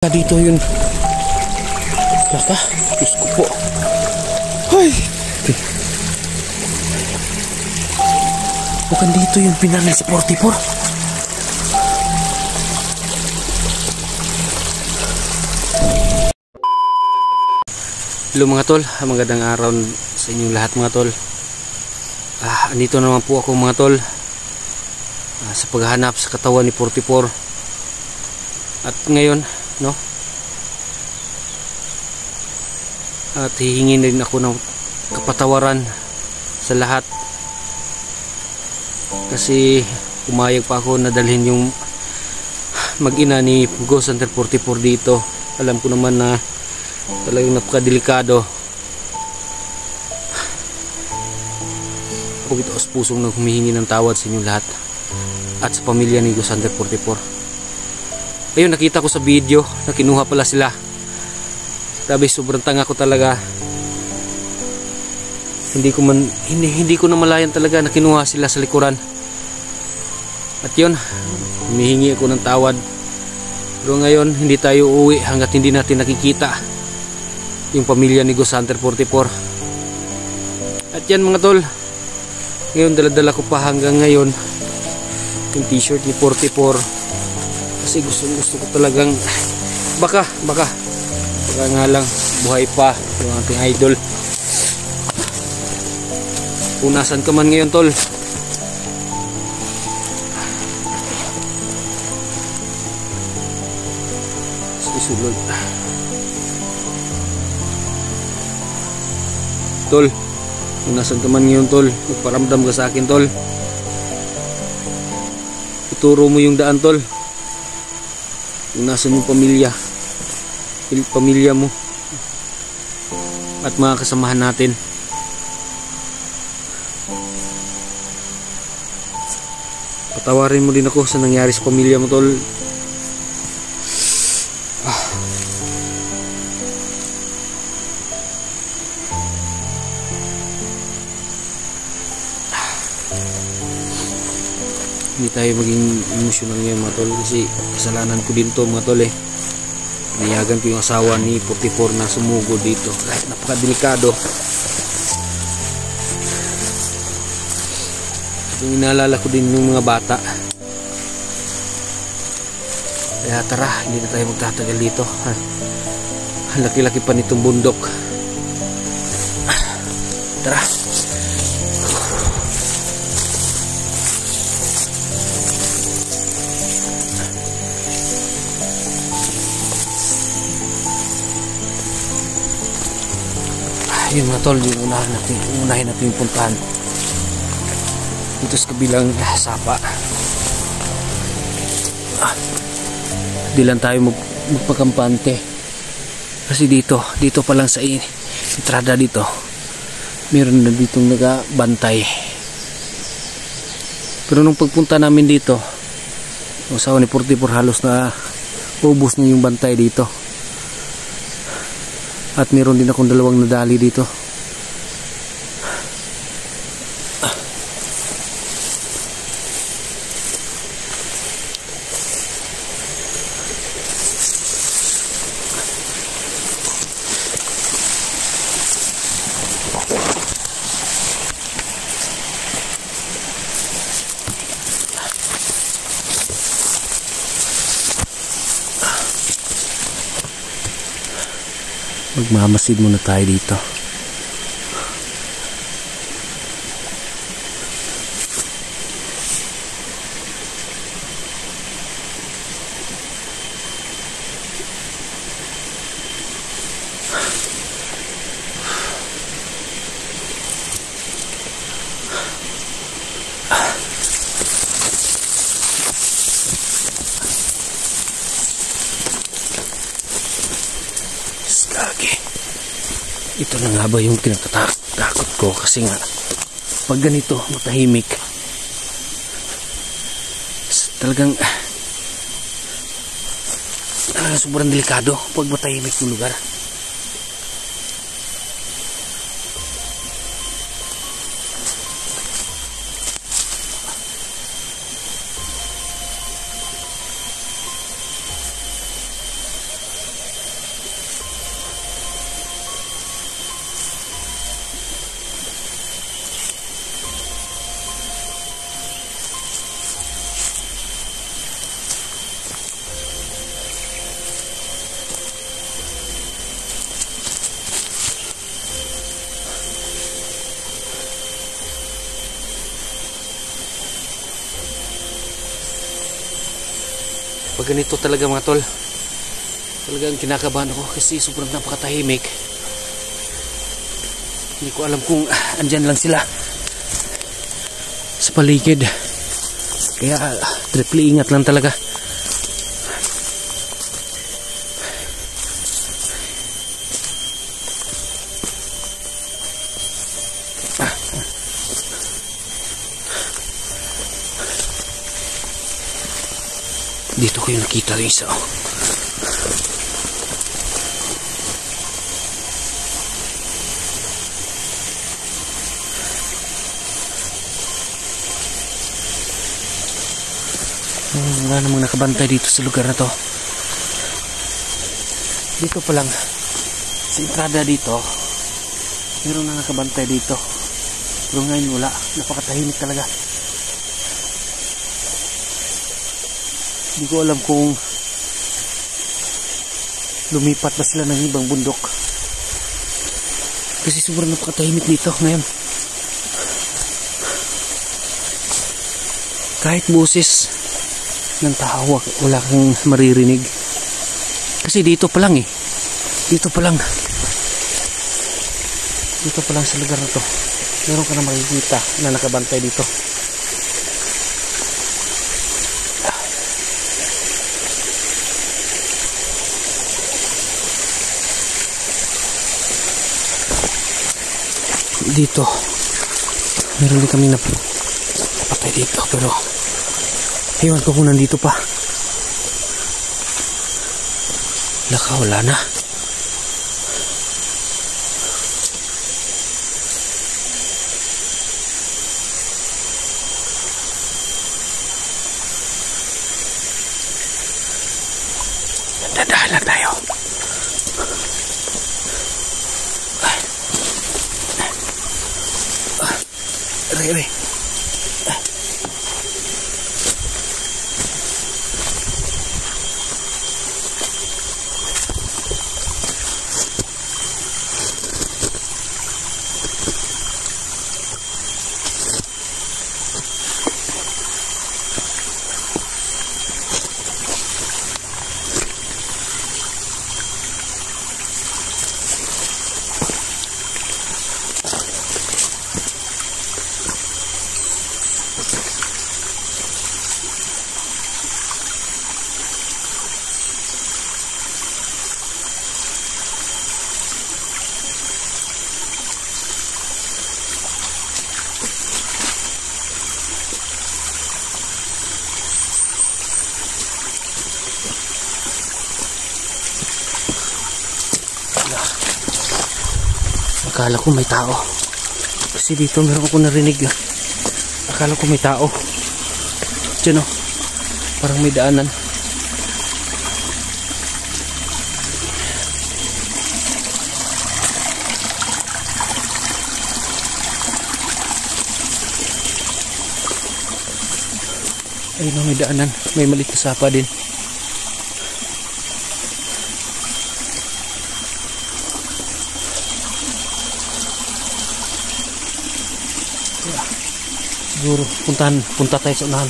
Dito yun. Laka, Diyos ko po. Ay! Bukan dito yung pinangal sa 44. Hello mga tol, magandang araw sa inyong lahat mga tol. Andito naman po ako mga tol sa paghahanap sa katawan ni 44. At ngayon no, at hihingin din ako ng kapatawaran sa lahat kasi pumayag pa ako na dalhin yung mag-ina ni Ghost Hunter 44 dito. Alam ko naman na talagang napakadelikado. Ako ito as pusong nang humihingi ng tawad sa inyo lahat at sa pamilya ni Ghost Hunter 44. Ayun, nakita ko sa video na kinuha pala sila. Grabe, sobrang tanga ko talaga. Hindi ko na malayan talaga na kinuha sila sa likuran. At yun, humihingi ako ng tawad. Pero ngayon, hindi tayo uuwi hanggat hindi natin nakikita yung pamilya ni Ghost Hunter 44. At yan mga tol, ngayon daladala ko pa hanggang ngayon yung t-shirt ni 44. Kasi gusto ko talagang baka nga lang buhay pa yung ating idol. Kung nasan ka man ngayon tol, isulod tol, kung nasan ka man ngayon tol, magparamdam ka sa akin tol. Ituro mo yung daan tol, kung nasan yung pamilya mo at mga kasamahan natin. Patawarin mo din ako sa nangyari sa pamilya mo tol. Hindi tayo maging emotional ngayon mga tol kasi kasalanan ko din to mga tol eh. Niyagan ko yung asawa ni 44 na sumugod dito kahit napakadelikado. Yung inaalala ko din yung mga bata. Kaya tara, hindi na tayo magtatagal dito. Ang laki-laki pa nitong bundok. Tara. Yun mga tol, yung unahin natin yung puntahan dito sa kabilang sapa. Di lang tayo magpakampante kasi dito pa lang sa entrada dito meron na ditong nagabantay. Pero nung pagpunta namin dito, ang asawa ni 44 halos na ubos na yung bantay dito. At meron din akong dalawang nadali dito. Magmamasid muna tayo dito. Ito na nga ba yung kinakatakot ko kasi nga pag ganito matahimik talagang sobrang delikado pag matahimik yung lugar. Pag ganito talaga mga tol, talagang kinakabahan ako kasi sobrang napakatahimik. Hindi ko alam kung andyan lang sila sa paligid. Kaya triple ingat lang talaga. Dito ko yung nakita yung isa. Wala namang nakabantay dito sa lugar na to. Dito pa lang sa entrada dito meron na nakabantay dito, pero ngayon wala. Napakatahimik talaga. Hindi ko alam kung lumipat ba sila ng ibang bundok kasi sobrang napakatahimik dito ngayon. Kahit boses ng tao wala kang maririnig kasi dito pa lang dito pa lang sa lugar na to meron ka na makikita na nakabantay dito. Dito meron din kami na patay dito, pero ewan ko kung nandito pa. Wala na. Dadahan lang tayo. Aray. Akala ko may tao kasi dito meron ako narinig. Akala ko may tao dyan, parang may daanan. Ayun, may daanan, may maliit na sapa din. Siguro punta tayo sa unahan.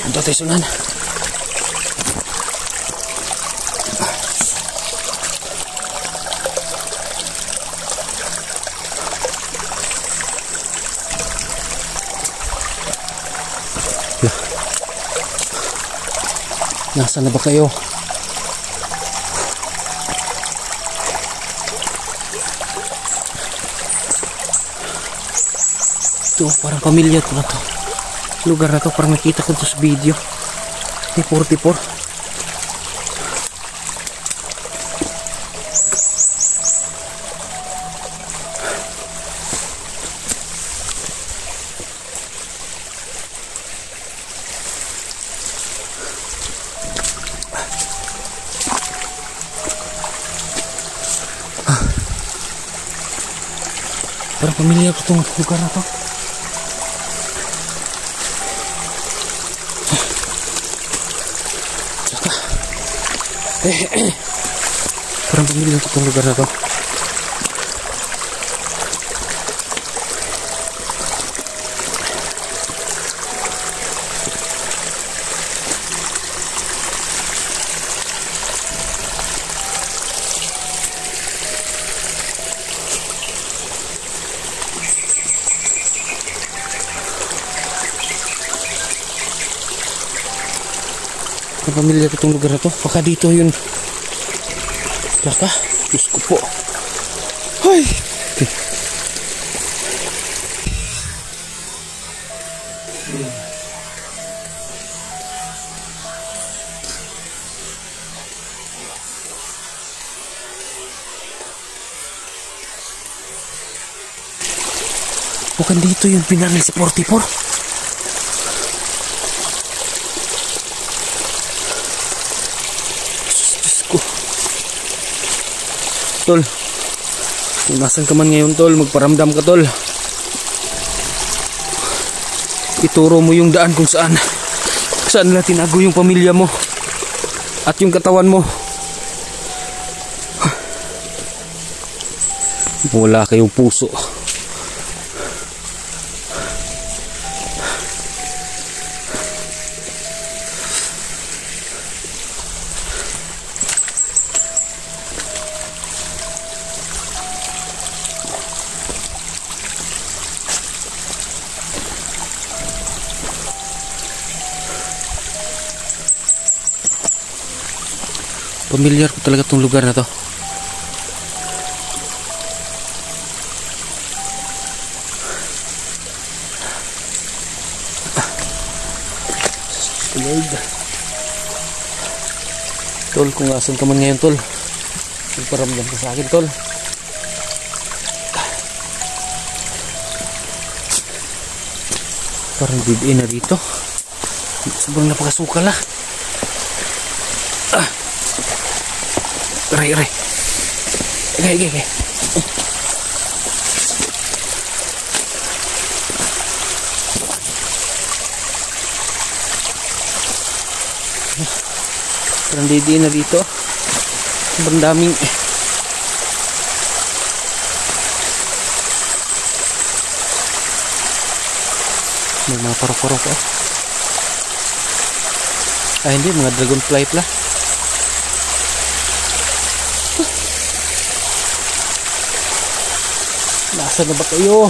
Punta tayo sa unahan. Nasaan na ba kayo? Ito, parang pamilya ko na to. Lugar na to, parang nakita ko to sa video. Ni 44. Parang pamilya ko itong lugar na to. Parang pamilya ko itong lugar na to. Ang pamilya ko itong lugar na to. Baka dito yun. Baka. Diyos ko po. Ay! Okay. Bukan dito yung pinaril si 44. Tol, kung nasan ka man ngayon tol, magparamdam ka tol. Ituro mo yung daan kung saan nila tinago yung pamilya mo at yung katawan mo. Wala kayong puso. Pamilyar ko talaga tong lugar na to. Tol, kung asan ka man ngayon tol, magparamdam ka sa akin tol. Parang bibin na dito. Sobrang napakasukal ah. Aray. Okay. Parang didi na dito. Sobrang daming may mga parok-parok oh. Ay hindi, mga dragonfly pala. Nasaan na ba kayo?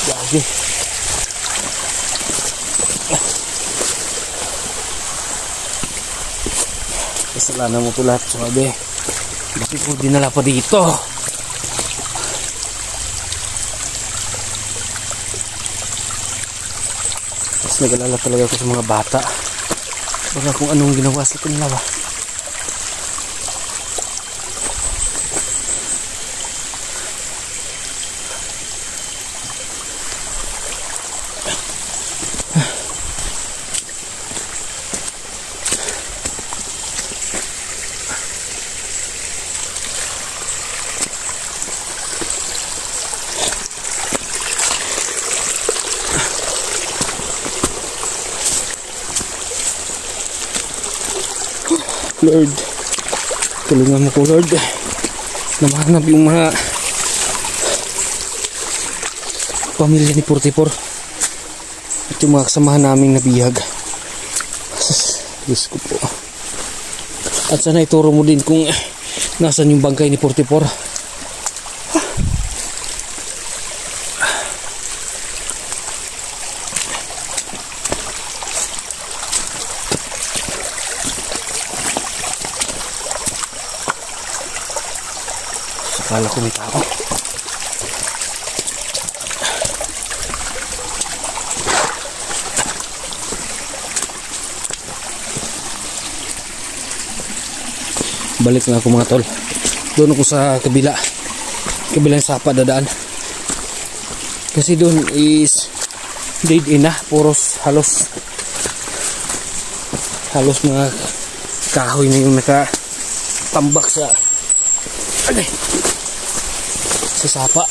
Gagi. Kasalanan mo ito lahat, sabi. Bakit ko dinala pa dito? Mas nag-alala talaga ako sa mga bata. Baka kung anong ginawa sa kanila ba. Lord, tulungan mo ko Lord na mahanap yung mga pamilya ni 44 at yung mga kasamahan naming nabihag. Diyos ko po. At sana ituro mo din kung nasan yung bangkay ni 44. Akala ko may tao. Balik na ako mga tol. Doon ako sa kabilang sapa dadaan. Kasi doon is dead end na. Puros halos mga kahoy na yung nakatambak sa sapa.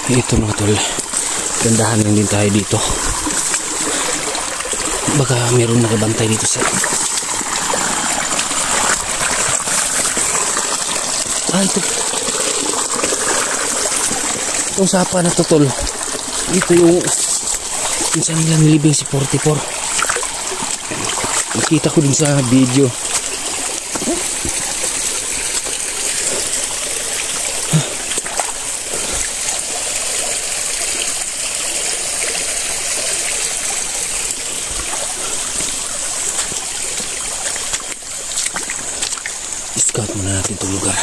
Ito mga tol, gandahan lang din tayo dito. Baka mayroong nakabantay dito sa... ito. Itong sapa na to tol. Ito yung pinsan nila nilibing si 44. Nakita ko din sa video. Scout muna natin itong lugar.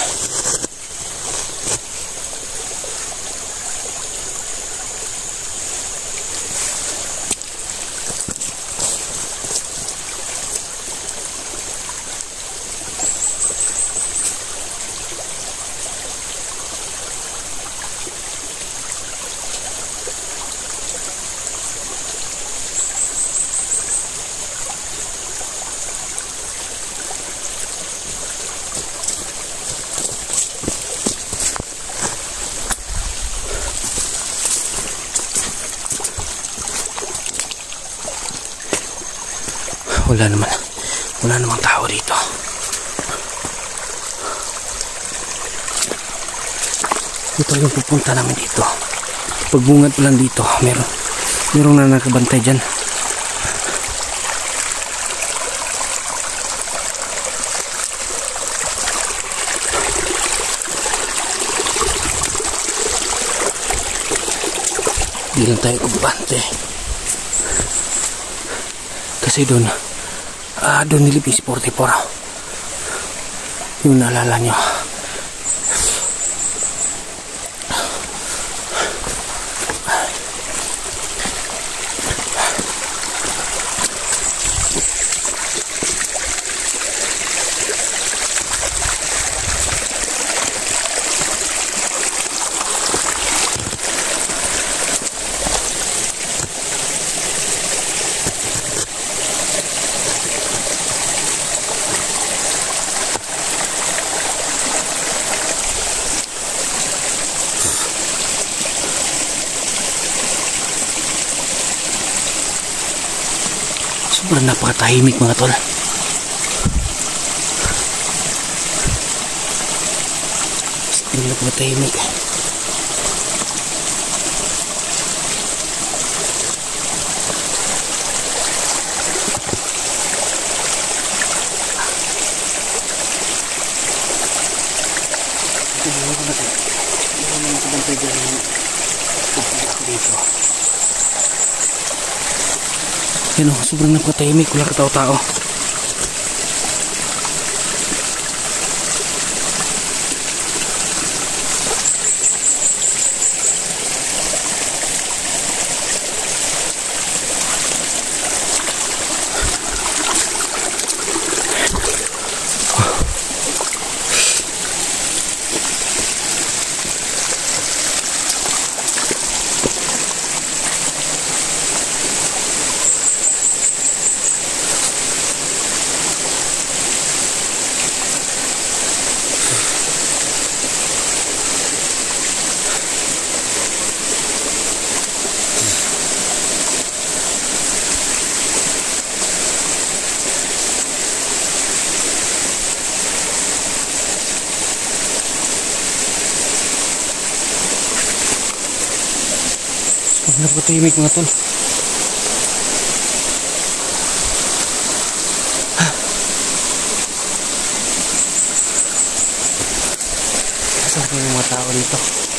Wala namang tao dito. Ito yung pupunta namin dito. Pagbungad pa lang dito, merong na nakabantay dyan. Di lang tayo kumbante. Kasi doon nilibing si 44. Yung naalala nyo. Sobrang napakatahimik mga tol. Sobrang napakatahimik. Yan o, sobrang napakatahimik, wala katao-tao. Napakatahimik mga tol. Saan yung mga tao dito?